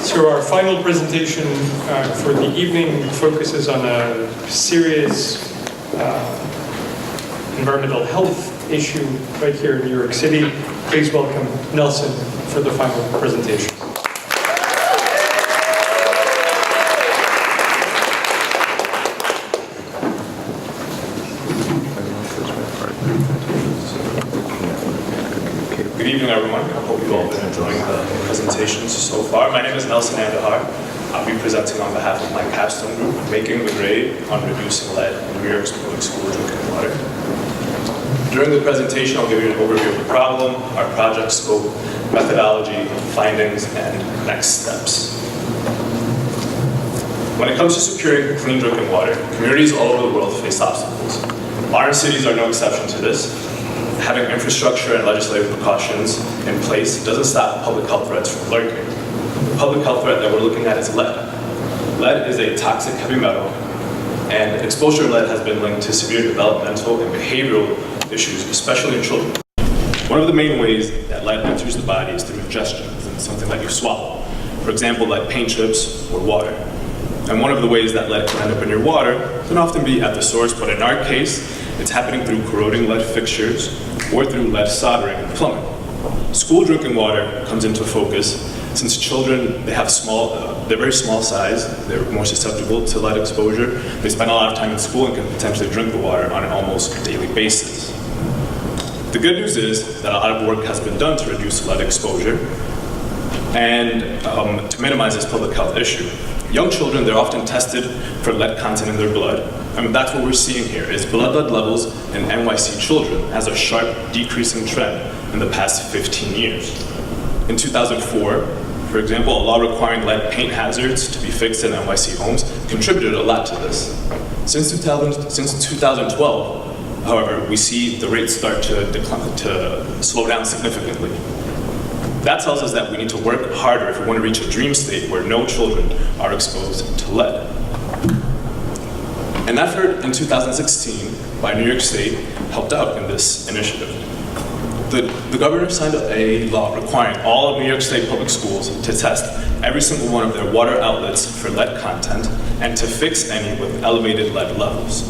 So our final presentation for the evening focuses on a serious environmental health issue right here in New York City. Please welcome Nelson for the final presentation. Good evening, everyone. I hope you've all been enjoying the presentations so far. My name is Nelson Andujar. I'll be presenting on behalf of my capstone group, Making the Grade on Reducing Lead in New York's public school drinking water. During the presentation, I'll give you an overview of the problem, our project scope, methodology, findings, and next steps. When it comes to securing clean drinking water, communities all over the world face obstacles. Modern cities are no exception to this. Having infrastructure and legislative precautions in place doesn't stop public health threats from lurking. The public health threat that we're looking at is lead. Lead is a toxic heavy metal, and exposure to lead has been linked to severe developmental and behavioral issues, especially in children. One of the main ways that lead enters the body is through ingestion, something that you swallow. For example, lead paint chips or water. And one of the ways that lead can end up in your water can often be at the source, but in our case, it's happening through corroding lead fixtures or through lead soldering and plumbing. School drinking water comes into focus since children, they're very small size, they're more susceptible to lead exposure. They spend a lot of time in school and can potentially drink the water on an almost daily basis. The good news is that a lot of work has been done to reduce lead exposure and to minimize this public health issue. Young children, they're often tested for lead content in their blood. And that's what we're seeing here, is blood lead levels in NYC children has a sharp decreasing trend in the past 15 years. In 2004, for example, a law requiring lead paint hazards to be fixed in NYC homes contributed a lot to this. Since 2012, however, we see the rates start to decline, to slow down significantly. That tells us that we need to work harder if we want to reach a dream state where no children are exposed to lead. An effort in 2016 by New York State helped out in this initiative. The governor signed a law requiring all of New York State public schools to test every single one of their water outlets for lead content and to fix any with elevated lead levels.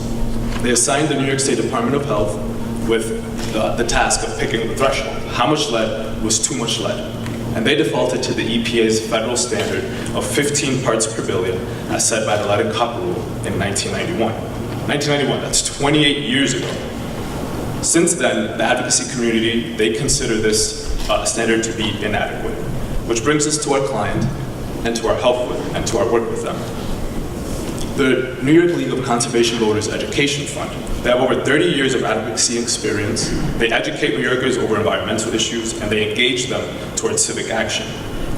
They assigned the New York State Department of Health with the task of picking the threshold. How much lead was too much lead? And they defaulted to the EPA's federal standard of 15 parts per billion as set by the Lead and Copper Rule in 1991. 1991, that's 28 years ago. Since then, the advocacy community, they consider this standard to be inadequate, which brings us to our client and to our help with, and to our work with them. The New York League of Conservation Voters Education Fund. They have over 30 years of advocacy experience. They educate New Yorkers over environmental issues, and they engage them towards civic action.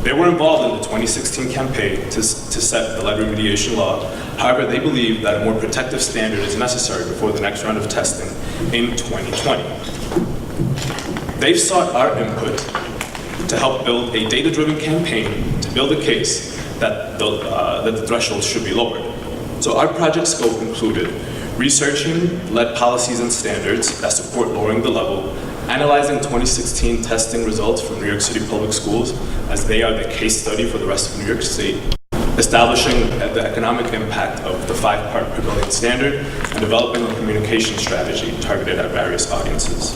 They were involved in the 2016 campaign to set the lead remediation law. However, they believe that a more protective standard is necessary before the next round of testing in 2020. They've sought our input to help build a data-driven campaign to build a case that the threshold should be lowered. So our project scope included researching lead policies and standards that support lowering the level, analyzing 2016 testing results from New York City public schools as they are the case study for the rest of New York State, establishing the economic impact of the 5 part per billion standard, and developing a communication strategy targeted at various audiences.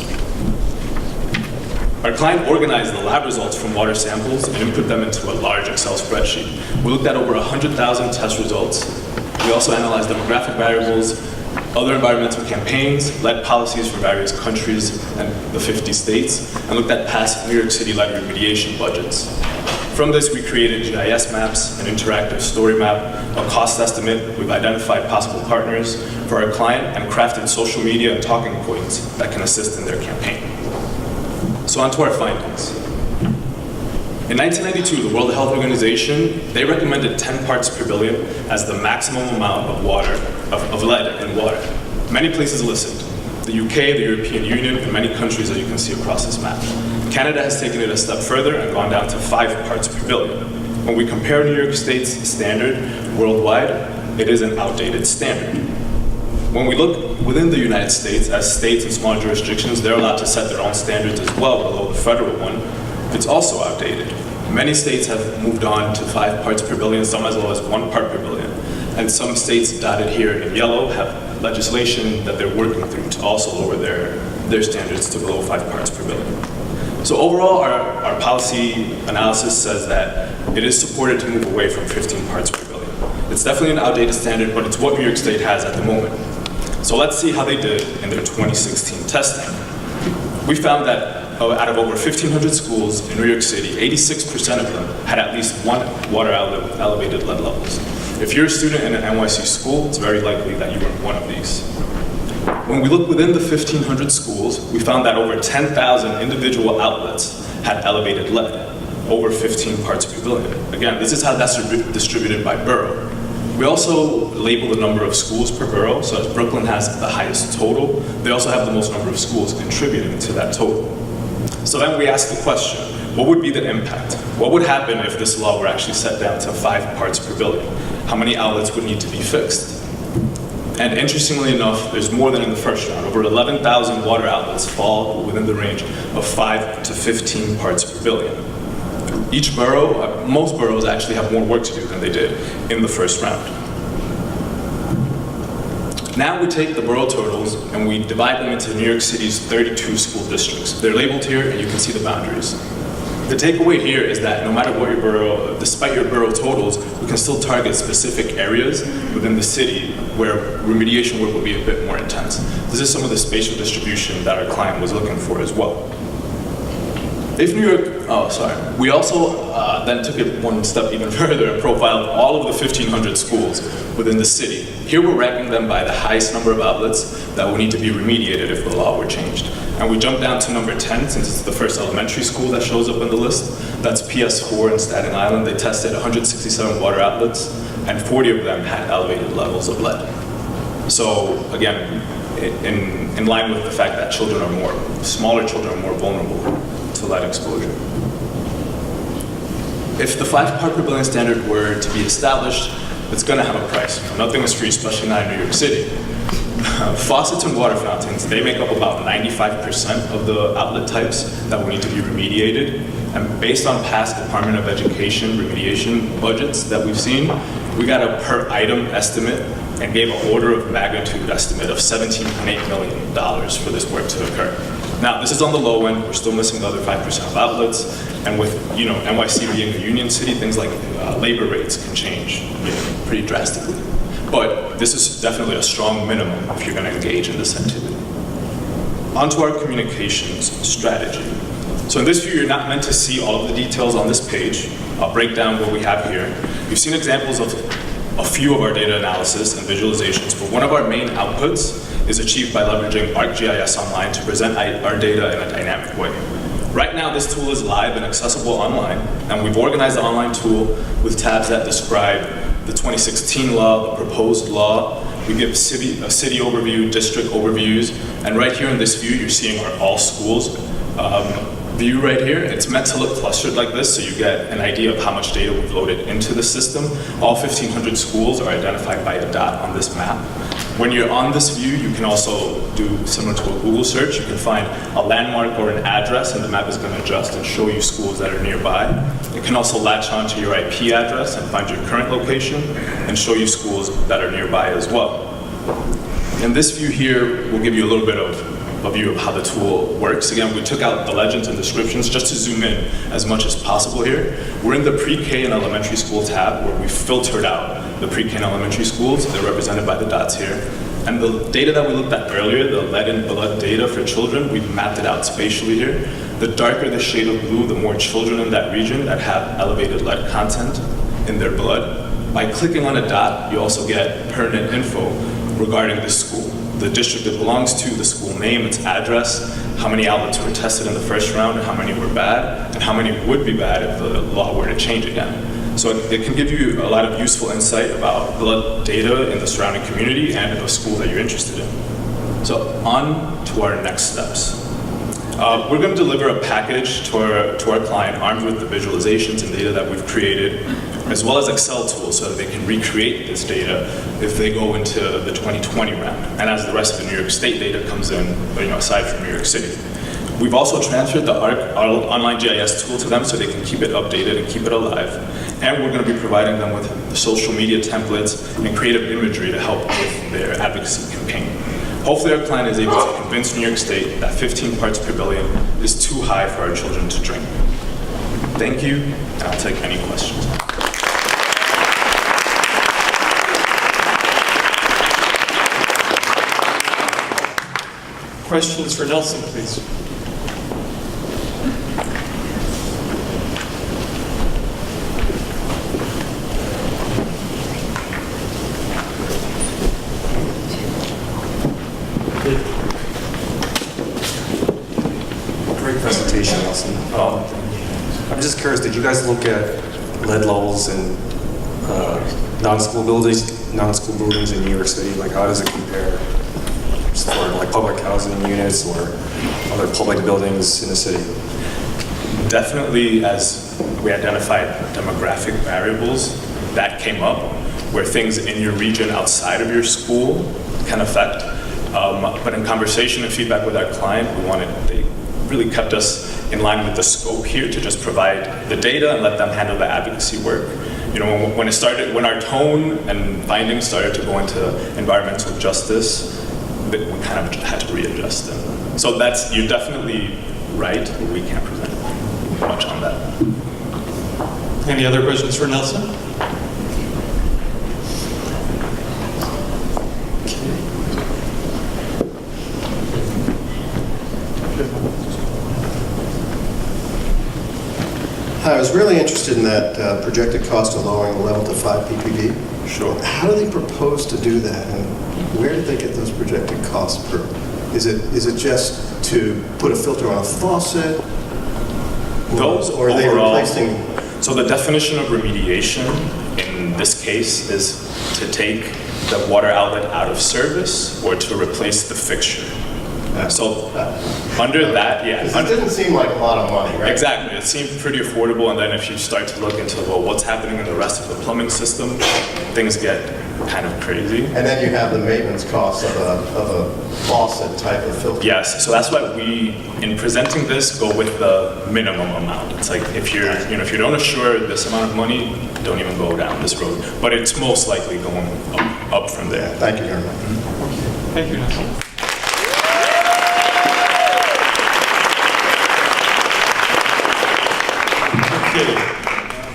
Our client organized the lab results from water samples and input them into a large Excel spreadsheet. We looked at over 100,000 test results. We also analyzed demographic variables, other environmental campaigns, lead policies for various countries and the 50 states, and looked at past New York City lead remediation budgets. From this, we created GIS maps, an interactive story map, a cost estimate. We've identified possible partners for our client and crafted social media and talking points that can assist in their campaign. So on to our findings. In 1992, the World Health Organization, they recommended 10 parts per billion as the maximum amount of water, of lead in water. Many places listed: the UK, the European Union, and many countries that you can see across this map. Canada has taken it a step further and gone down to 5 parts per billion. When we compare New York State's standard worldwide, it is an outdated standard. When we look within the United States, as states and small jurisdictions, they're allowed to set their own standards as well below the federal one. It's also outdated. Many states have moved on to 5 parts per billion, some as low as 1 part per billion. And some states dotted here in yellow have legislation that they're working through to also lower their standards to below 5 parts per billion. So overall, our policy analysis says that it is supported to move away from 15 parts per billion. It's definitely an outdated standard, but it's what New York State has at the moment. So let's see how they did in their 2016 testing. We found that out of over 1,500 schools in New York City, 86% of them had at least one water elevated lead levels. If you're a student in an NYC school, it's very likely that you were in one of these. When we looked within the 1,500 schools, we found that over 10,000 individual outlets had elevated lead, over 15 parts per billion. Again, this is how that's distributed by borough. We also label the number of schools per borough, so as Brooklyn has the highest total, they also have the most number of schools contributing to that total. So then we asked the question, what would be the impact? What would happen if this law were actually set down to 5 parts per billion? How many outlets would need to be fixed? And interestingly enough, there's more than in the first round. Over 11,000 water outlets fall within the range of 5 to 15 parts per billion. Each borough, most boroughs actually have more work to do than they did in the first round. Now we take the borough totals and we divide them into New York City's 32 school districts. They're labeled here and you can see the boundaries. The takeaway here is that no matter what your borough, despite your borough totals, we can still target specific areas within the city where remediation work will be a bit more intense. This is some of the spatial distribution that our client was looking for as well. If New York, we also then took it one step even further and profiled all of the 1,500 schools within the city. Here we're ranking them by the highest number of outlets that will need to be remediated if the law were changed. And we jumped down to number 10 since it's the first elementary school that shows up in the list. That's PS4 in Staten Island. They tested 167 water outlets and 40 of them had elevated levels of lead. So again, in line with the fact that smaller children are more vulnerable to lead exposure. If the 5 part per billion standard were to be established, it's going to have a price. Nothing is free, especially not in New York City. Faucets and water fountains, they make up about 95% of the outlet types that will need to be remediated. And based on past Department of Education remediation budgets that we've seen, we got a per item estimate and gave an order of magnitude estimate of $17.8 million for this work to occur. Now, this is on the low end. We're still missing the other 5% of outlets. And with NYC being a union city, things like labor rates can change pretty drastically. But this is definitely a strong minimum if you're going to engage in this activity. On to our communications strategy. So in this view, you're not meant to see all of the details on this page. I'll break down what we have here. You've seen examples of a few of our data analysis and visualizations, but one of our main outputs is achieved by leveraging ArcGIS Online to present our data in a dynamic way. Right now, this tool is live and accessible online, and we've organized the online tool with tabs that describe the 2016 law, the proposed law. We give city overview, district overviews, and right here in this view, you're seeing our all schools view right here. It's meant to look clustered like this, so you get an idea of how much data we've loaded into the system. All 1,500 schools are identified by a dot on this map. When you're on this view, you can also do similar to a Google search. You can find a landmark or an address, and the map is going to adjust and show you schools that are nearby. It can also latch onto your IP address and find your current location and show you schools that are nearby as well. In this view here, we'll give you a little bit of a view of how the tool works. Again, we took out the legends and descriptions just to zoom in as much as possible here. We're in the pre-K and elementary school tab where we filtered out the pre-K and elementary schools. They're represented by the dots here. And the data that we looked at earlier, the lead and blood data for children, we've mapped it out spatially here. The darker the shade of blue, the more children in that region that have elevated lead content in their blood. By clicking on a dot, you also get pertinent info regarding this school. The district it belongs to, the school name, its address, how many outlets were tested in the first round, and how many were bad, and how many would be bad if the law were to change again. So it can give you a lot of useful insight about blood data in the surrounding community and the school that you're interested in. So on to our next steps. We're going to deliver a package to our client armed with the visualizations and data that we've created, as well as Excel tools so that they can recreate this data if they go into the 2020 round, and as the rest of the New York State data comes in, aside from New York City. We've also transferred our online GIS tool to them so they can keep it updated and keep it alive. And we're going to be providing them with social media templates and creative imagery to help with their advocacy campaign. Hopefully our client is able to convince New York State that 15 parts per billion is too high for our children to drink. Thank you, and I'll take any questions. Questions for Nelson, please. Great presentation, Nelson. I'm just curious, did you guys look at lead levels in non-school buildings in New York City? Like, how does it compare for like public housing units or other public buildings in the city? Definitely, as we identified demographic variables, that came up where things in your region outside of your school can affect. But in conversation and feedback with our client, they really kept us in line with the scope here to just provide the data and let them handle the advocacy work. You know, when our tone and findings started to go into environmental justice, we kind of had to readjust them. So you're definitely right, but we can't present much on that. Any other questions for Nelson? I was really interested in that projected cost of lowering the level to 5 ppb. Sure. How do they propose to do that, and where did they get those projected costs per? Is it just to put a filter on a faucet? Those or are they overall, replacing? So the definition of remediation in this case is to take the water outlet out of service or to replace the fixture. So under that, yeah. It didn't seem like a lot of money, right? Exactly. It seemed pretty affordable, and then if you start to look into, well, what's happening in the rest of the plumbing system, things get kind of crazy. And then you have the maintenance costs of a faucet type of filter. Yes, so that's why we, in presenting this, go with the minimum amount. It's like if if you don't assure this amount of money, don't even go down this road. But it's most likely going up from there. Thank you very much. Thank you, Nelson.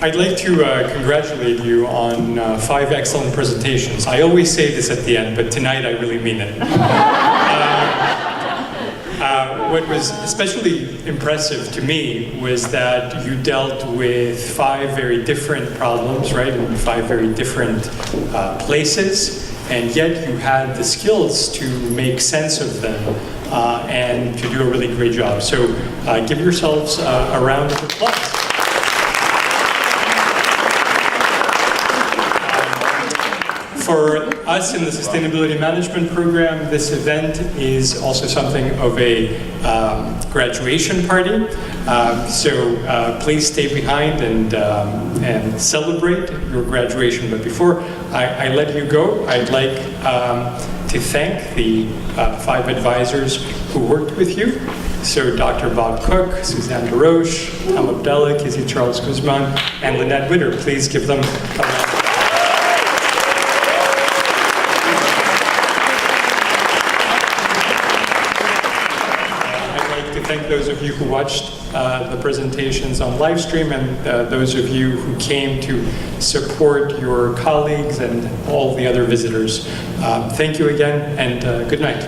I'd like to congratulate you on 5 excellent presentations. I always say this at the end, but tonight I really mean it. What was especially impressive to me was that you dealt with 5 very different problems, right, in 5 very different places, and yet you had the skills to make sense of them and to do a really great job. So give yourselves a round of applause. For us in the Sustainability Management Program, this event is also something of a graduation party. So please stay behind and celebrate your graduation. But before I let you go, I'd like to thank the 5 advisors who worked with you. So Dr. Bob Cook, Suzanne DeRoche, Tom Abdella, Kizzy Charles Guzman, and Lynette Witter. Please give them a round. Thank those of you who watched the presentations on live stream and those of you who came to support your colleagues and all the other visitors. Thank you again, and good night.